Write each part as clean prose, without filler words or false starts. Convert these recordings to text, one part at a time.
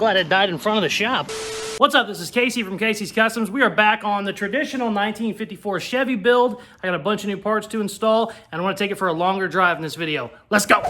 glad it died in front of the shop. What's up? This is Casey from Caseyscustoms. We are back on the traditional 1954 Chevy build. I got a bunch of new parts to install, and I want to take it for a longer drive in this video. Let's go!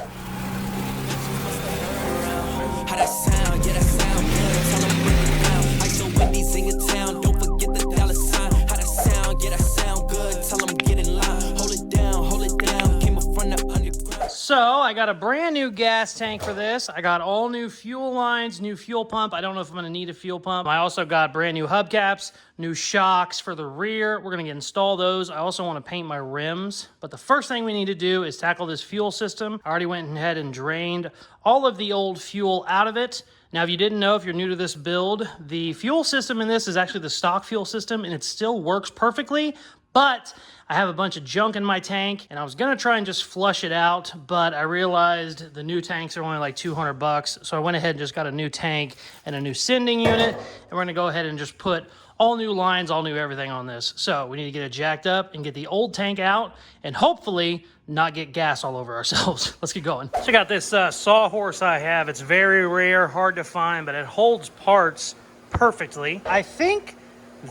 So I got a brand new gas tank for this. I got all new fuel lines, new fuel pump. I don't know if I'm gonna need a fuel pump. I also got brand new hubcaps, new shocks for the rear. We're gonna install those. I also wanna paint my rims. But the first thing we need to do is tackle this fuel system. I already went ahead and drained all of the old fuel out of it. Now, if you didn't know, if you're new to this build, the fuel system in this is actually the stock fuel system, and it still works perfectly. But I have a bunch of junk in my tank, and I was gonna try and just flush it out, but I realized the new tanks are only like 200 bucks. So I went ahead and just got a new tank and a new sending unit, and we're gonna go ahead and just put all new lines, all new everything on this. So we need to get it jacked up and get the old tank out, and hopefully not get gas all over ourselves. Let's get going. Check out this sawhorse I have. It's very rare, hard to find, but it holds parts perfectly. I think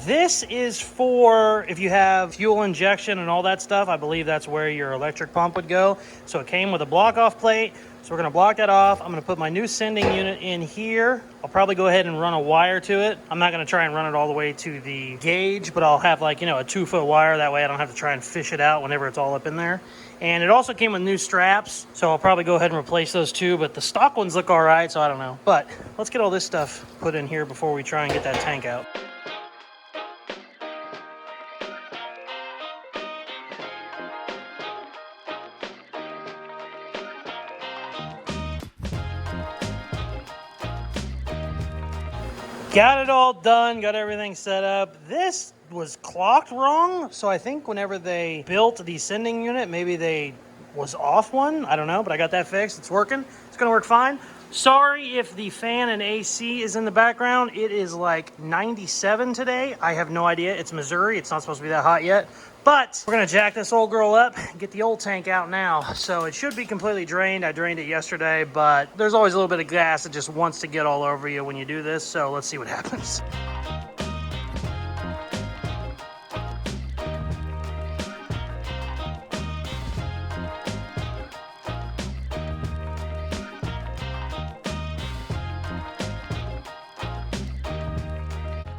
this is for if you have fuel injection and all that stuff. I believe that's where your electric pump would go. So it came with a block off plate. So we're gonna block that off. I'm gonna put my new sending unit in here. I'll probably go ahead and run a wire to it. I'm not gonna try and run it all the way to the gauge, but I'll have like, you know, a 2-foot wire. That way I don't have to try and fish it out whenever it's all up in there. And it also came with new straps. So I'll probably go ahead and replace those too, but the stock ones look all right, so I don't know. But let's get all this stuff put in here before we try and get that tank out. Got it all done, got everything set up. This was clocked wrong, so I think whenever they built the sending unit, maybe they was off one. I don't know, but I got that fixed. It's working. It's gonna work fine. Sorry if the fan and AC is in the background. It is like 97 today. I have no idea. It's Missouri. It's not supposed to be that hot yet. But we're gonna jack this old girl up and get the old tank out now. So it should be completely drained. I drained it yesterday, but there's always a little bit of gas that just wants to get all over you when you do this. So let's see what happens.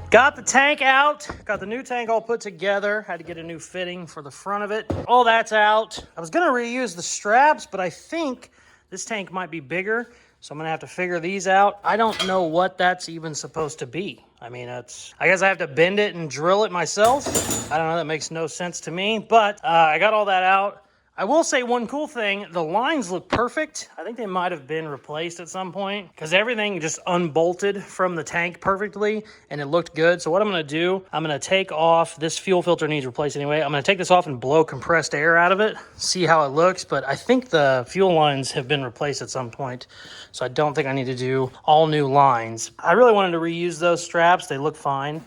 Got the tank out, got the new tank all put together, had to get a new fitting for the front of it. All that's out. I was gonna reuse the straps, but I think this tank might be bigger, so I'm gonna have to figure these out. I don't know what that's even supposed to be. I mean, I guess I have to bend it and drill it myself. I don't know, that makes no sense to me, but I got all that out. I will say one cool thing, the lines look perfect. I think they might have been replaced at some point because everything just unbolted from the tank perfectly and it looked good. So what I'm gonna do, I'm gonna take off, this fuel filter needs replaced anyway. I'm gonna take this off and blow compressed air out of it, see how it looks. But I think the fuel lines have been replaced at some point. So I don't think I need to do all new lines. I really wanted to reuse those straps. They look fine.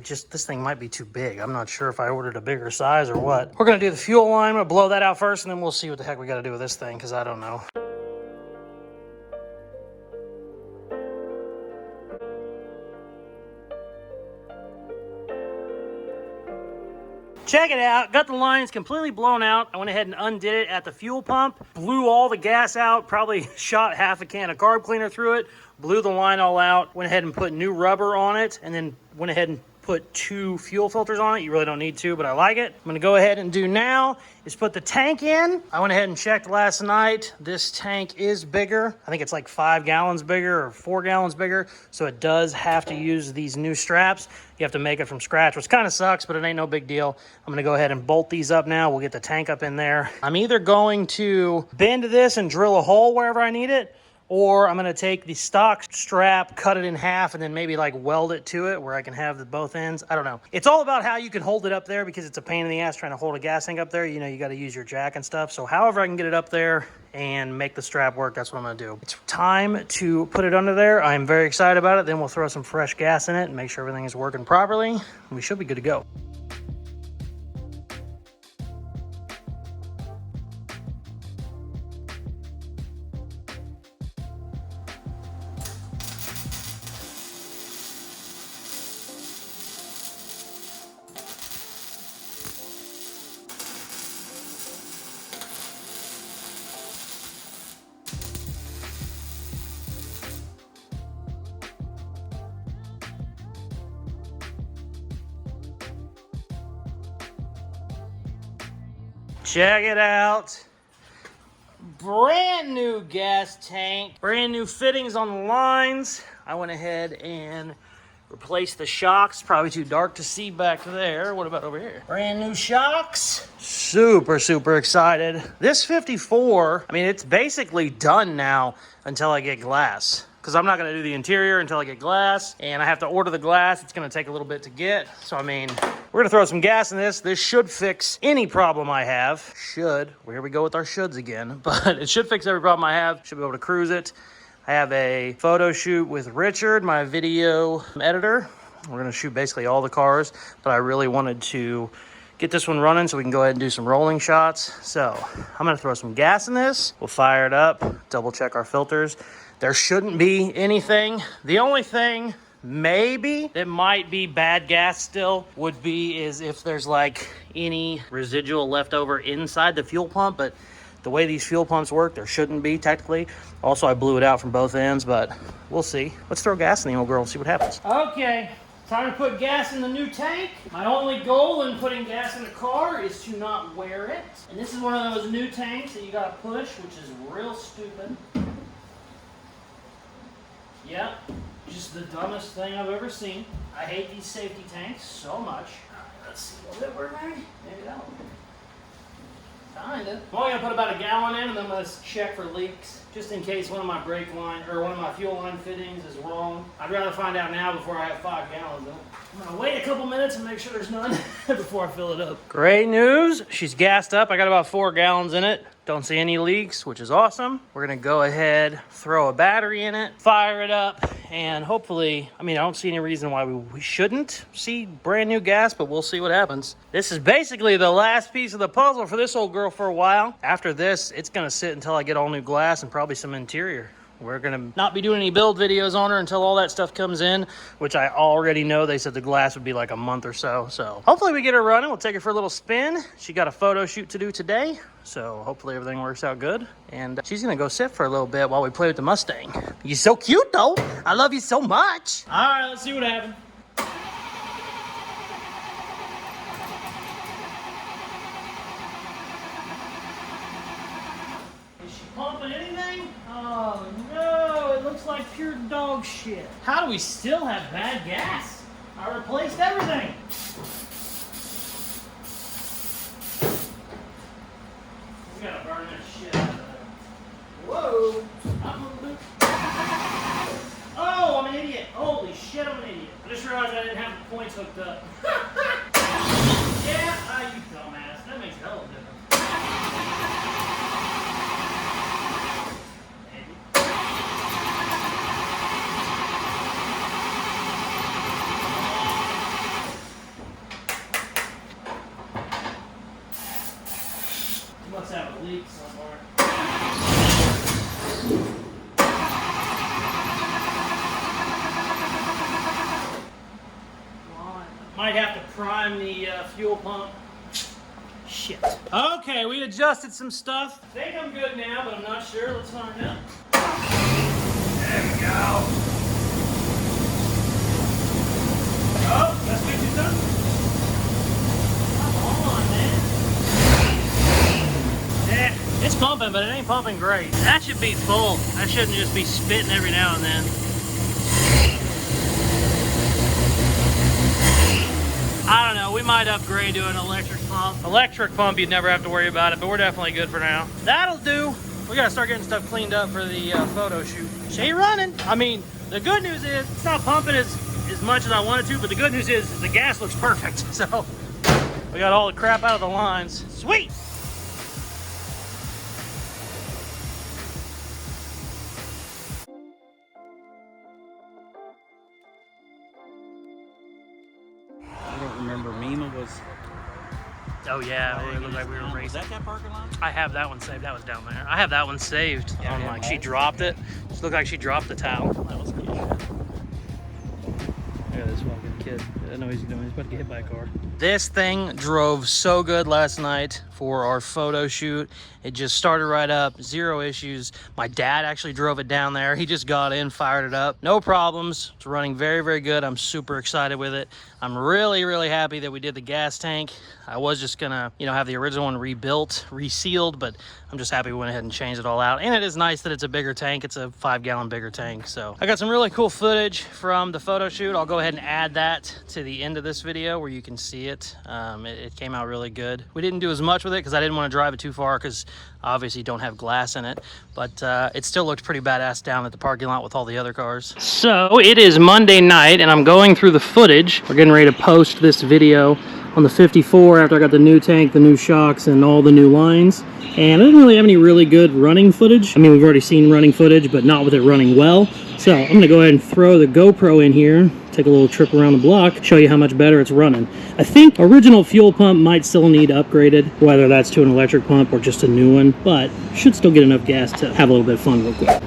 This thing might be too big. I'm not sure if I ordered a bigger size or what. We're gonna do the fuel line. I'm gonna blow that out first and then we'll see what the heck we gotta do with this thing because I don't know. Check it out, got the lines completely blown out. I went ahead and undid it at the fuel pump, blew all the gas out, probably shot half a can of carb cleaner through it, blew the line all out, went ahead and put new rubber on it, and then went ahead and put 2 fuel filters on it. You really don't need 2, but I like it. I'm gonna go ahead and do now is put the tank in. I went ahead and checked last night. This tank is bigger. I think it's like 5 gallons bigger or 4 gallons bigger. So it does have to use these new straps. You have to make it from scratch, which kind of sucks, but it ain't no big deal. I'm gonna go ahead and bolt these up now. We'll get the tank up in there. I'm either going to bend this and drill a hole wherever I need it, or I'm gonna take the stock strap, cut it in half, and then maybe like weld it to it where I can have the both ends. I don't know. It's all about how you can hold it up there because it's a pain in the ass trying to hold a gas tank up there. You know, you gotta use your jack and stuff. So however I can get it up there and make the strap work, that's what I'm gonna do. It's time to put it under there. I'm very excited about it. Then we'll throw some fresh gas in it and make sure everything is working properly. And we should be good to go. Check it out. Brand new gas tank. Brand new fittings on the lines. I went ahead and replaced the shocks. Probably too dark to see back there. What about over here? Brand new shocks. Super, super excited. This 54, I mean, it's basically done now until I get glass. Because I'm not going to do the interior until I get glass. And I have to order the glass. It's going to take a little bit to get. So, I mean, we're going to throw some gas in this. This should fix any problem I have. Should. Well, here we go with our shoulds again. But it should fix every problem I have. Should be able to cruise it. I have a photo shoot with Richard, my video editor. We're going to shoot basically all the cars. But I really wanted to get this one running so we can go ahead and do some rolling shots. So, I'm going to throw some gas in this. We'll fire it up. Double check our filters. There shouldn't be anything. The only thing maybe that might be bad gas still would be is if there's like any residual left over inside the fuel pump, but the way these fuel pumps work, there shouldn't be technically. Also, I blew it out from both ends, but we'll see. Let's throw gas in the old girl and see what happens. Okay, time to put gas in the new tank. My only goal in putting gas in a car is to not wear it. And this is one of those new tanks that you gotta push, which is real stupid. Yep, just the dumbest thing I've ever seen. I hate these safety tanks so much. Let's see, will it work maybe? Maybe that one. Kinda. I'm only gonna put about a gallon in and then I'm gonna check for leaks. Just in case one of my brake line, or one of my fuel line fittings is wrong. I'd rather find out now before I have 5 gallons in it. I'm gonna wait a couple minutes and make sure there's none before I fill it up. Great news, she's gassed up. I got about 4 gallons in it. Don't see any leaks, which is awesome. We're gonna go ahead, throw a battery in it, fire it up, and hopefully, I mean, I don't see any reason why we shouldn't see brand new gas, but we'll see what happens. This is basically the last piece of the puzzle for this old girl for a while. After this, it's gonna sit until I get all new glass and probably some interior. We're gonna not be doing any build videos on her until all that stuff comes in, which I already know. They said the glass would be like a month or so. So hopefully we get her running. We'll take her for a little spin. She got a photo shoot to do today. So hopefully everything works out good. And she's gonna go sit for a little bit while we play with the Mustang. You're so cute though. I love you so much. All right, let's see what happens. Is she pumping anything? Oh no, it looks like pure dog shit. How do we still have bad gas? I replaced everything. We gotta burn that shit out of there. Whoa! Oh, I'm an idiot. Holy shit, I'm an idiot. I just realized I didn't have the points hooked up. Yeah, you dumbass. That makes a hell of a difference. Must have a leak somewhere. Might have to prime the fuel pump. Shit. Okay, we adjusted some stuff. I think I'm good now, but I'm not sure. Let's find out. There we go. Oh, that's what you done? It's pumping, but it ain't pumping great. That should be full. That shouldn't just be spitting every now and then. I don't know. We might upgrade to an electric pump. Electric pump, you'd never have to worry about it, but we're definitely good for now. That'll do. We gotta start getting stuff cleaned up for the photo shoot. She ain't running. I mean, the good news is it's not pumping as much as I wanted to, but the good news is the gas looks perfect. So we got all the crap out of the lines. Sweet. Remember Mima was... Oh yeah, it looked like we were racing. Was that parking lot? I have that one saved. That was down there. I have that one saved. Yeah, on like she dropped it. Just looked like she dropped the towel. That was cute. Look at this fucking kid. I know he's doing. He's about to get hit by a car. This thing drove so good last night for our photo shoot. It just started right up, zero issues. My dad actually drove it down there. He just got in, fired it up. No problems. It's running very, very good. I'm super excited with it. I'm really, really happy that we did the gas tank. I was just gonna, have the original one rebuilt, resealed, but I'm just happy we went ahead and changed it all out. And it is nice that it's a bigger tank. It's a 5-gallon bigger tank. So I got some really cool footage from the photo shoot. I'll go ahead and add that to the end of this video where you can see it. It came out really good. We didn't do as much with it because I didn't want to drive it too far because obviously don't have glass in it, but it still looked pretty badass down at the parking lot with all the other cars. So it is Monday night and I'm going through the footage. We're getting ready to post this video on the 54 after I got the new tank, the new shocks, and all the new lines. And I didn't really have any really good running footage. I mean, we've already seen running footage, but not with it running well. So I'm gonna go ahead and throw the GoPro in here, take a little trip around the block, show you how much better it's running. I think original fuel pump might still need upgraded, whether that's to an electric pump or just a new one, but should still get enough gas to have a little bit of fun real quick.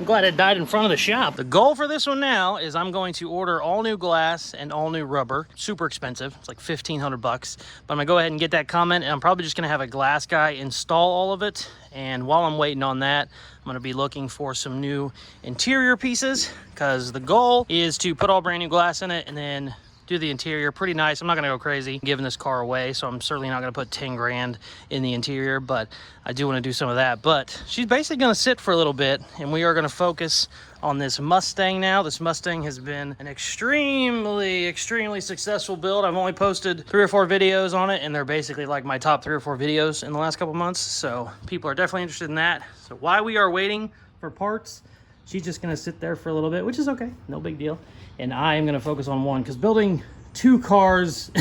Glad it died in front of the shop. The goal for this one now is I'm going to order all new glass and all new rubber. Super expensive. It's like 1,500 bucks. But I'm gonna go ahead and get that comment, and I'm probably just gonna have a glass guy install all of it. And while I'm waiting on that, I'm gonna be looking for some new interior pieces because the goal is to put all brand new glass in it and then do the interior pretty nice. I'm not gonna go crazy giving this car away, so I'm certainly not gonna put 10 grand in the interior, but I do wanna do some of that. But she's basically gonna sit for a little bit, and we are gonna focus on this Mustang now. This Mustang has been an extremely, extremely successful build. I've only posted 3 or 4 videos on it, and they're basically like my top 3 or 4 videos in the last couple months, so people are definitely interested in that. So while we are waiting for parts, she's just gonna sit there for a little bit, which is okay, no big deal. And I am gonna focus on one, because building 2 cars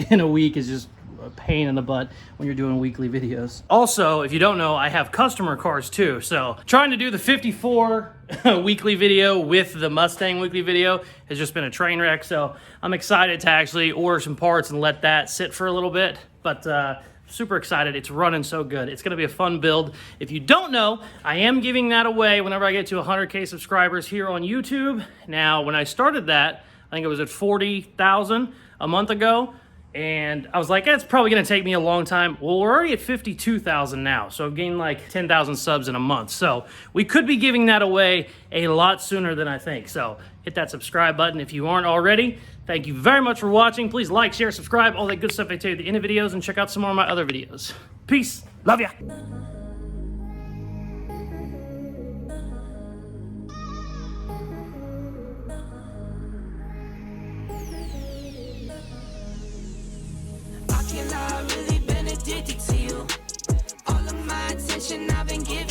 in a week is just a pain in the butt when you're doing weekly videos. Also, if you don't know, I have customer cars too. So trying to do the 54 weekly video with the Mustang weekly video has just been a train wreck. So I'm excited to actually order some parts and let that sit for a little bit. But super excited. It's running so good. It's gonna be a fun build. If you don't know, I am giving that away whenever I get to 100K subscribers here on YouTube. Now, when I started that, I think it was at 40,000 a month ago. And I was like, it's probably gonna take me a long time. Well, we're already at 52,000 now. So I've gained like 10,000 subs in a month. So we could be giving that away a lot sooner than I think. So hit that subscribe button if you aren't already. Thank you very much for watching. Please like, share, subscribe, all that good stuff I tell you at the end of videos, and check out some more of my other videos. Peace. Love ya. I've really been addicted to you. All of my attention I've been giving.